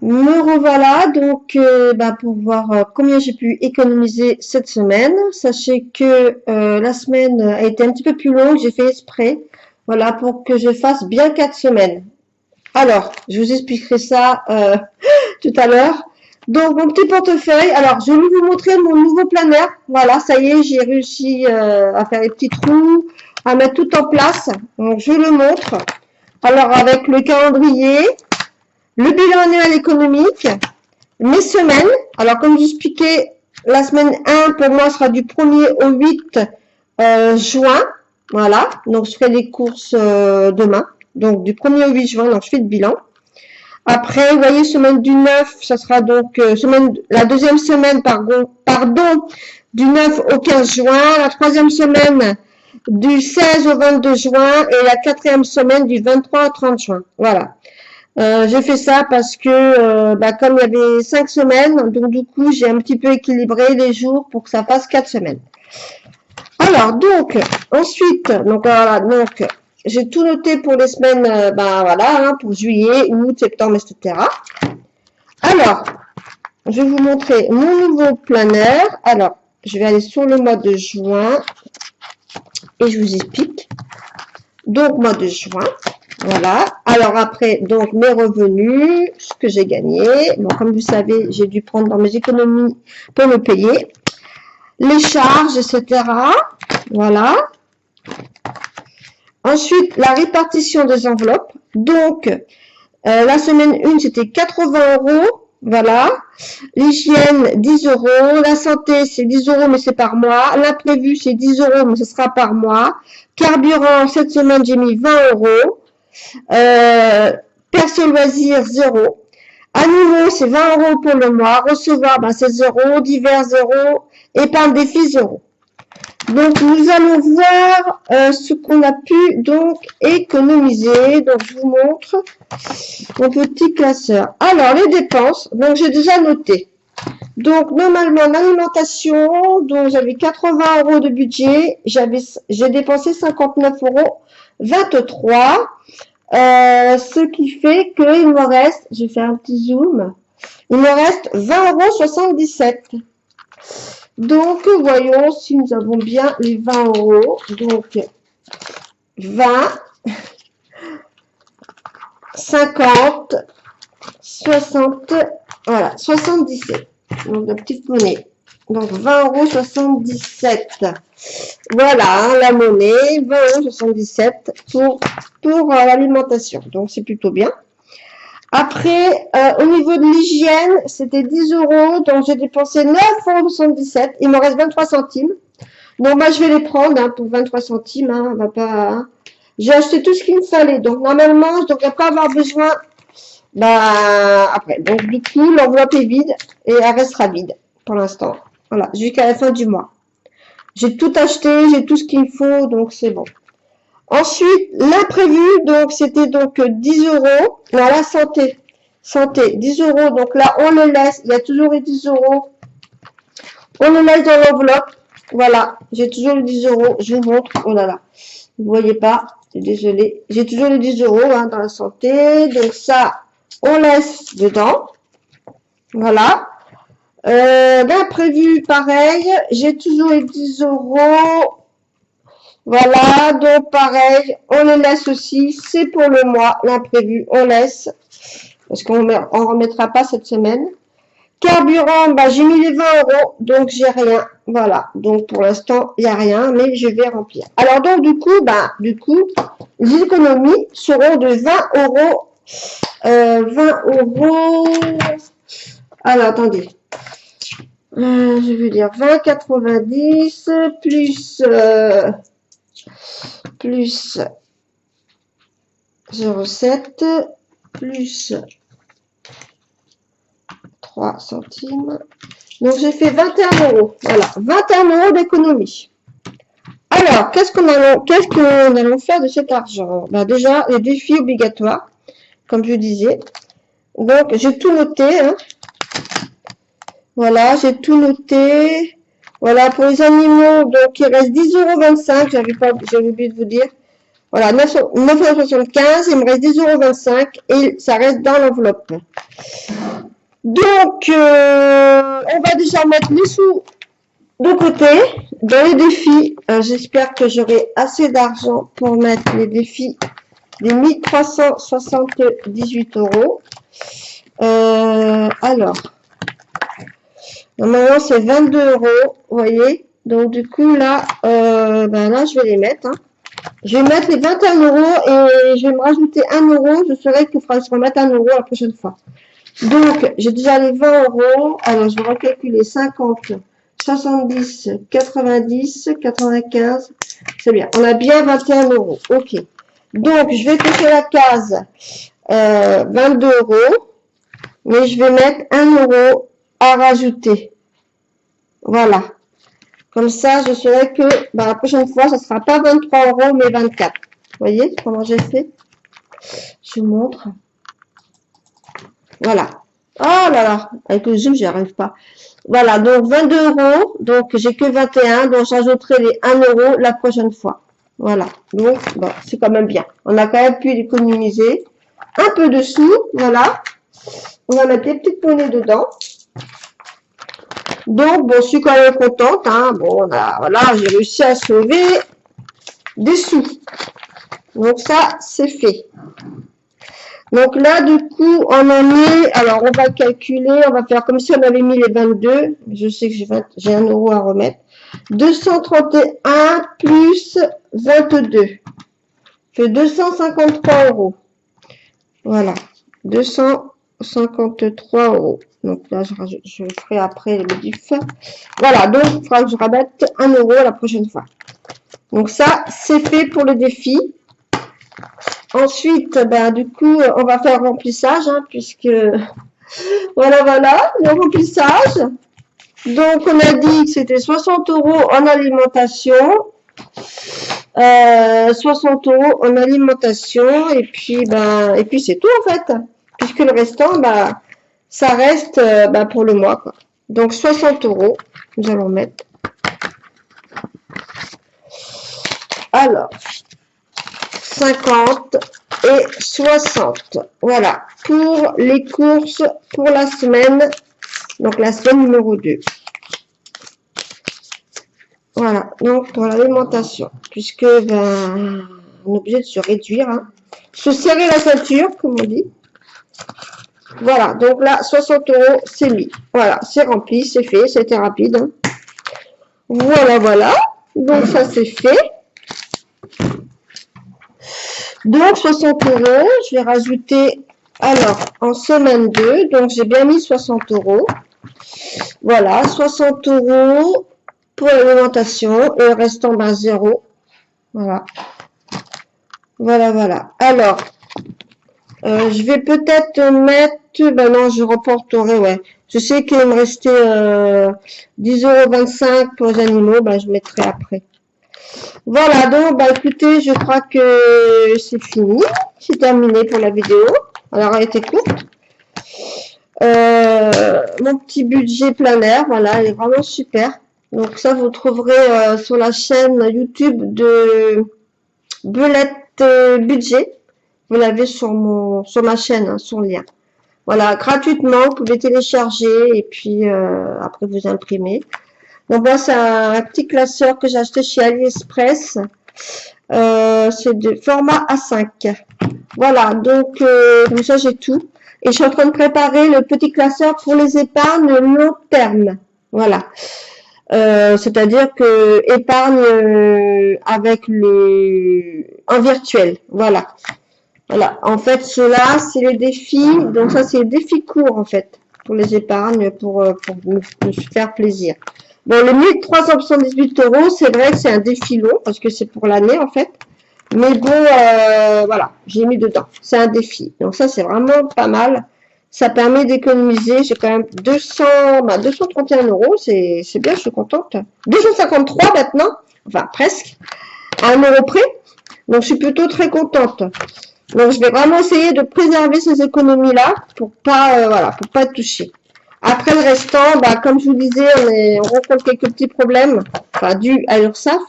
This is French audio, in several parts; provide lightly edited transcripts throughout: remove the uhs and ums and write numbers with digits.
Me revoilà donc pour voir combien j'ai pu économiser cette semaine. Sachez que la semaine a été un petit peu plus longue, j'ai fait exprès, voilà, pour que je fasse bien 4 semaines. Alors, je vous expliquerai ça tout à l'heure. Donc, mon petit portefeuille. Alors, je vais vous montrer mon nouveau planner. Voilà, ça y est, j'ai réussi à faire les petits trous, à mettre tout en place. Donc, je le montre. Alors, avec le calendrier, le bilan annuel économique, mes semaines. Alors, comme j'expliquais, la semaine 1, pour moi, sera du 1er au 8 juin. Voilà, donc je ferai les courses demain. Donc, du 1er au 8 juin, donc je fais le bilan. Après, vous voyez, semaine du 9, ça sera donc la deuxième semaine, pardon, du 9 au 15 juin, la troisième semaine du 16 au 22 juin et la quatrième semaine du 23 au 30 juin. Voilà. J'ai fait ça parce que comme il y avait 5 semaines, donc du coup j'ai un petit peu équilibré les jours pour que ça fasse 4 semaines. Alors donc ensuite, donc voilà, donc j'ai tout noté pour les semaines, voilà, pour juillet, août, septembre, etc. Alors, je vais vous montrer mon nouveau planner. Alors, je vais aller sur le mois de juin et je vous explique. Donc, mois de juin. Voilà. Alors après, donc mes revenus, ce que j'ai gagné. Bon, comme vous savez, j'ai dû prendre dans mes économies pour me payer. Les charges, etc. Voilà. Ensuite, la répartition des enveloppes. Donc, la semaine 1, c'était 80 euros. Voilà. L'hygiène, 10 euros. La santé, c'est 10 euros, mais c'est par mois. L'imprévu, c'est 10 euros, mais ce sera par mois. Carburant, cette semaine, j'ai mis 20 euros. Perso loisirs, 0. À nouveau, c'est 20 euros pour le mois. Recevoir, c'est 0. Divers, 0. Épargne défi, 0. Donc, nous allons voir ce qu'on a pu donc économiser. Donc, je vous montre mon petit classeur. Alors, les dépenses, donc j'ai déjà noté. Donc, normalement, l'alimentation, dont j'avais 80 euros de budget, j'ai dépensé 59 euros 23. Ce qui fait qu'il me reste, je vais faire un petit zoom, il me reste 20 euros 77. Donc, voyons si nous avons bien les 20 euros. Donc, 20, 50, 60, voilà, 77. Donc, la petite monnaie. Donc, 20 euros 77. Voilà, la monnaie, 20 euros 77 pour l'alimentation. Donc, c'est plutôt bien. Après, au niveau de l'hygiène, c'était 10 euros, donc j'ai dépensé 9,77 €. Il me reste 23 centimes. Donc, moi, je vais les prendre pour 23 centimes. On va pas. J'ai acheté tout ce qu'il me fallait. Donc, normalement, je ne devrais pas avoir besoin. Après. Donc, du coup, l'enveloppe est vide et elle restera vide pour l'instant. Voilà, jusqu'à la fin du mois. J'ai tout acheté, j'ai tout ce qu'il me faut, donc c'est bon. Ensuite, l'imprévu, donc c'était donc 10 euros. Là, la santé. Santé, 10 euros. Donc là, on le laisse. Il y a toujours les 10 euros. On le laisse dans l'enveloppe. Voilà, j'ai toujours les 10 euros. Je vous montre. Oh là là. Vous voyez pas. Désolée. J'ai toujours les 10 euros dans la santé. Donc ça, on laisse dedans. Voilà. L'imprévu, pareil. J'ai toujours les 10 euros. Voilà, donc pareil, on le laisse aussi, c'est pour le mois, l'imprévu, on laisse, parce qu'on ne remettra pas cette semaine. Carburant, j'ai mis les 20 euros, donc j'ai rien, voilà, donc pour l'instant, il n'y a rien, mais je vais remplir. Alors donc du coup, les économies seront de 20 euros, 20 euros, alors attendez, je vais dire 20,90 plus 0,7 plus 3 centimes. Donc, j'ai fait 21 euros. Voilà, 21 euros d'économie. Alors, qu'est-ce qu'on allons faire de cet argent? Déjà, les défis obligatoires, comme je disais. Donc, j'ai tout noté. Voilà, j'ai tout noté. Voilà, pour les animaux, donc il reste 10,25 €. J'avais oublié de vous dire. Voilà, 9,75 €, il me reste 10,25 € et ça reste dans l'enveloppe. Donc, on va déjà mettre les sous de côté dans les défis. J'espère que j'aurai assez d'argent pour mettre les défis des 1378 €. Alors, normalement c'est 22 €, vous voyez. Donc du coup là, là je vais les mettre. Hein. Je vais mettre les 21 € et je vais me rajouter 1 €. Je saurai qu'il faudra se remettre 1 € la prochaine fois. Donc j'ai déjà les 20 €. Alors je vais recalculer 50, 70, 90, 95. C'est bien. On a bien 21 €. Ok. Donc je vais cocher la case 22 €. Mais je vais mettre 1 € à rajouter. Voilà. Comme ça, je saurai que la prochaine fois, ça ne sera pas 23 € mais 24. Vous voyez comment j'ai fait? Je vous montre. Voilà. Oh là là, avec le zoom, j'y arrive pas. Voilà, donc 22 €. Donc, j'ai que 21. Donc, j'ajouterai les 1 € la prochaine fois. Voilà. Donc, bon, c'est quand même bien. On a quand même pu économiser un peu de sous. Voilà. On va mettre des petites monnaies dedans. Donc, bon, je suis quand même contente. Hein. Bon, voilà, j'ai réussi à sauver des sous. Donc, ça, c'est fait. Donc là, du coup, on en est... Alors, on va calculer. On va faire comme si on avait mis les 22. Je sais que j'ai 1 € à remettre. 231 plus 22. Fait 253 €. Voilà. 253 €. Donc là, je ferai après le diff. Voilà, donc il faudra que je ramette 1 € la prochaine fois. Donc ça, c'est fait pour le défi. Ensuite, du coup, on va faire le remplissage, hein, puisque... Voilà, le remplissage. Donc, on a dit que c'était 60 € en alimentation. 60 € en alimentation. Et puis c'est tout, en fait. Puisque le restant, ça reste pour le mois, quoi. Donc 60 €, nous allons mettre. Alors, 50 et 60. Voilà, pour les courses pour la semaine, donc la semaine numéro 2. Voilà, donc pour l'alimentation, puisque on est obligé de se réduire, hein. Se serrer la ceinture, comme on dit. Voilà, donc là, 60 €, c'est mis. Voilà, c'est rempli, c'est fait, c'était rapide. Hein. Voilà. Donc ça, c'est fait. Donc 60 €, je vais rajouter, alors, en semaine 2, donc j'ai bien mis 60 €. Voilà, 60 € pour l'alimentation et le restant, 0. Voilà. Alors, je vais peut-être mettre, non, je reporterai, ouais. Je sais qu'il me restait 10,25 € pour les animaux, je mettrai après. Voilà, donc, écoutez, je crois que c'est fini. C'est terminé pour la vidéo. Alors, elle était courte. Mon petit budget plein air, voilà, il est vraiment super. Donc, ça, vous trouverez sur la chaîne YouTube de Belette Budget. Vous l'avez sur ma chaîne, hein, son lien. Voilà, gratuitement, vous pouvez télécharger et puis après vous imprimer. Donc moi, c'est un petit classeur que j'ai acheté chez AliExpress. C'est de format A5. Voilà, donc comme ça j'ai tout. Et je suis en train de préparer le petit classeur pour les épargnes long terme. Voilà. C'est-à-dire que épargne avec en virtuel. Voilà. En fait, cela, c'est les défis. Donc ça, c'est les défis courts, en fait, pour les épargnes, pour me faire plaisir. Bon, le 1378 €, c'est vrai que c'est un défi long, parce que c'est pour l'année, en fait. Mais bon, voilà, j'ai mis dedans. C'est un défi. Donc ça, c'est vraiment pas mal. Ça permet d'économiser. J'ai quand même 231 €. C'est bien, je suis contente. 253 maintenant. Enfin, presque. À 1 € près. Donc, je suis plutôt très contente. Donc, je vais vraiment essayer de préserver ces économies-là pour pas être touché. Après le restant, comme je vous disais, on rencontre quelques petits problèmes, dû à l'URSSAF.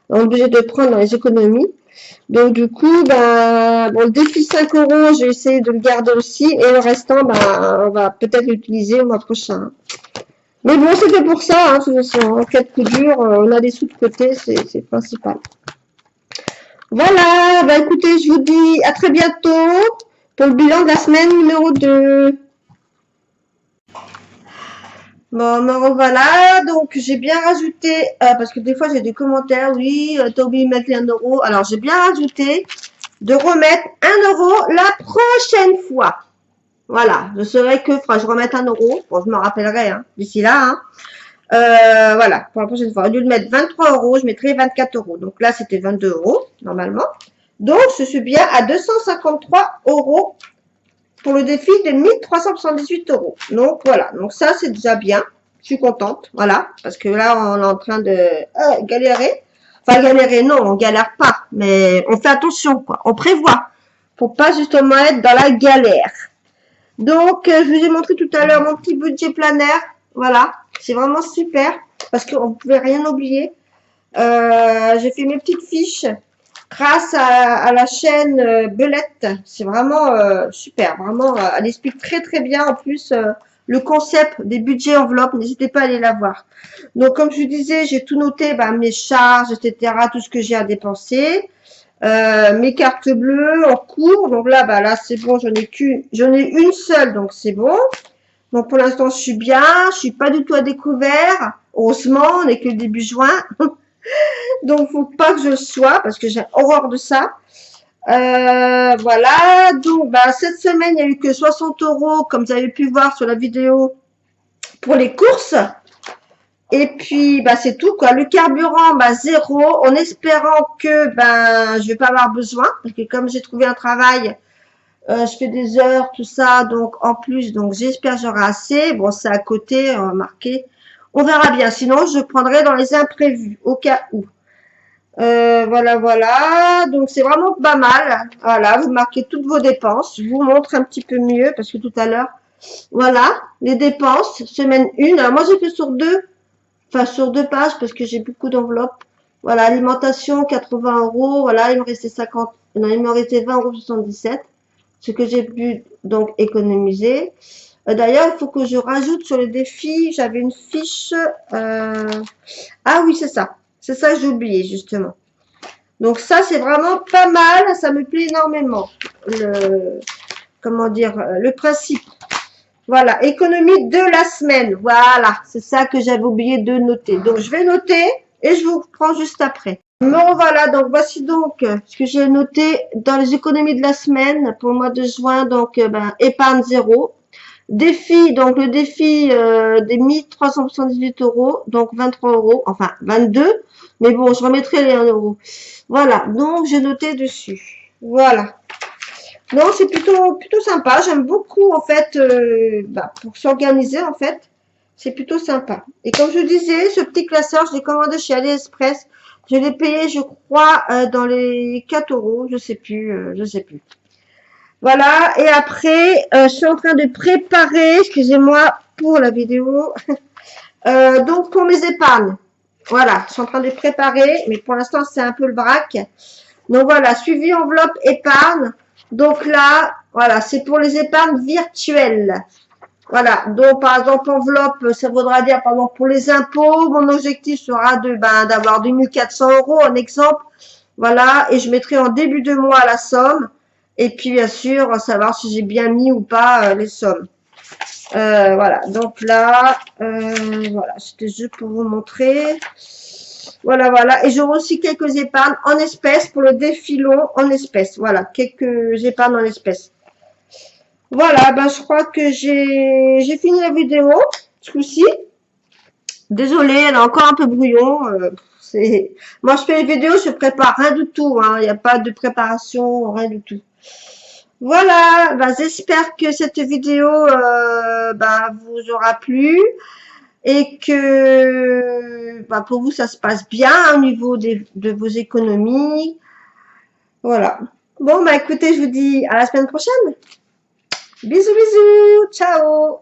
On est obligé de prendre dans les économies. Donc du coup, ben, bon, le défi 5 euros, j'ai essayé de le garder aussi. Et le restant, ben, on va peut-être l'utiliser au mois prochain. Mais bon, c'est fait pour ça, hein, de toute façon. En cas de coup dur, on a des sous de côté, c'est le principal. Voilà, bah écoutez, je vous dis à très bientôt pour le bilan de la semaine numéro 2. Bon, me revoilà, donc j'ai bien rajouté, parce que des fois j'ai des commentaires, oui, t'as oublié de mettre les 1 euro. Alors j'ai bien rajouté de remettre 1 euro la prochaine fois. Voilà, je saurais que je remette 1 euro. Bon, je me rappellerai hein, d'ici là. Hein. Voilà, pour la prochaine fois. Au lieu de mettre 23 euros, je mettrai 24 euros. Donc là, c'était 22 euros, normalement. Donc, je suis bien à 253 euros pour le défi de 1378 euros. Donc, voilà. Donc, ça, c'est déjà bien. Je suis contente. Voilà. Parce que là, on est en train de galérer. Enfin, galérer, non, on galère pas. Mais on fait attention, quoi. On prévoit. Pour pas justement être dans la galère. Donc, je vous ai montré tout à l'heure mon petit budget planaire. Voilà. C'est vraiment super. Parce qu'on ne pouvait rien oublier. J'ai fait mes petites fiches grâce à la chaîne Belette. C'est vraiment super. Vraiment, elle explique très très bien en plus le concept des budgets enveloppes. N'hésitez pas à aller la voir. Donc, comme je vous disais, j'ai tout noté, mes charges, etc., tout ce que j'ai à dépenser. Mes cartes bleues en cours. Donc là, là c'est bon, j'en ai une seule, donc c'est bon. Donc pour l'instant, je suis bien. Je suis pas du tout à découvert. Heureusement, on n'est que le début juin. Donc, faut pas que je le sois parce que j'ai horreur de ça. Voilà. Donc, cette semaine, il n'y a eu que 60 euros, comme vous avez pu voir sur la vidéo, pour les courses. Et puis, c'est tout, quoi. Le carburant, 0, en espérant que, je vais pas avoir besoin. Parce que comme j'ai trouvé un travail, je fais des heures, tout ça. Donc, en plus, donc, j'espère que j'aurai assez. Bon, c'est à côté, marqué. On verra bien. Sinon, je prendrai dans les imprévus, au cas où. Voilà, voilà. Donc, c'est vraiment pas mal. Voilà, vous marquez toutes vos dépenses. Je vous montre un petit peu mieux parce que tout à l'heure, voilà, les dépenses, semaine 1. Alors, moi, j'ai fait sur 2. Enfin, sur 2 pages parce que j'ai beaucoup d'enveloppes. Voilà, alimentation, 80 euros. Voilà, il me restait 50. Non, il me restait 20,77 €. Ce que j'ai pu donc économiser. D'ailleurs, il faut que je rajoute sur le défi. J'avais une fiche. Ah oui, c'est ça. C'est ça que j'ai oublié, justement. Donc ça, c'est vraiment pas mal. Ça me plaît énormément. Comment dire, le principe. Voilà, économie de la semaine. Voilà, c'est ça que j'avais oublié de noter. Donc, je vais noter et je vous reprends juste après. Me revoilà, donc voici donc ce que j'ai noté dans les économies de la semaine pour le mois de juin. Donc, épargne 0. Défi, donc le défi des 1378 euros, donc 23 euros, enfin 22, mais bon, je remettrai les 1 euro. Voilà, donc j'ai noté dessus. Voilà. Non, c'est plutôt sympa. J'aime beaucoup, en fait, pour s'organiser, en fait. C'est plutôt sympa. Et comme je disais, ce petit classeur, je l'ai commandé chez AliExpress. Je l'ai payé, je crois, dans les 4 euros. Je sais plus, je sais plus. Voilà, et après, je suis en train de préparer, excusez-moi pour la vidéo, donc pour mes épargnes. Voilà, je suis en train de préparer, mais pour l'instant, c'est un peu le vrac. Donc voilà, suivi enveloppe épargne. Donc là, voilà, c'est pour les épargnes virtuelles. Voilà, donc par exemple, enveloppe, ça voudra dire, par exemple, pour les impôts, mon objectif sera d'avoir 2400 euros, en exemple. Voilà, et je mettrai en début de mois la somme. Et puis, bien sûr, savoir si j'ai bien mis ou pas les sommes. Voilà, donc là, voilà, c'était juste pour vous montrer. Voilà, voilà. Et j'aurai aussi quelques épargnes en espèces pour le défi long en espèces. Voilà, quelques épargnes en espèces. Voilà, je crois que j'ai fini la vidéo ce coup-ci. Désolée, elle est encore un peu brouillon. Moi, je fais les vidéos, je prépare rien du tout. Hein. Il n'y a pas de préparation, rien du tout. Voilà, j'espère que cette vidéo vous aura plu et que pour vous ça se passe bien au niveau de vos économies. Voilà. Bon, écoutez, je vous dis à la semaine prochaine. Bisous, bisous, ciao.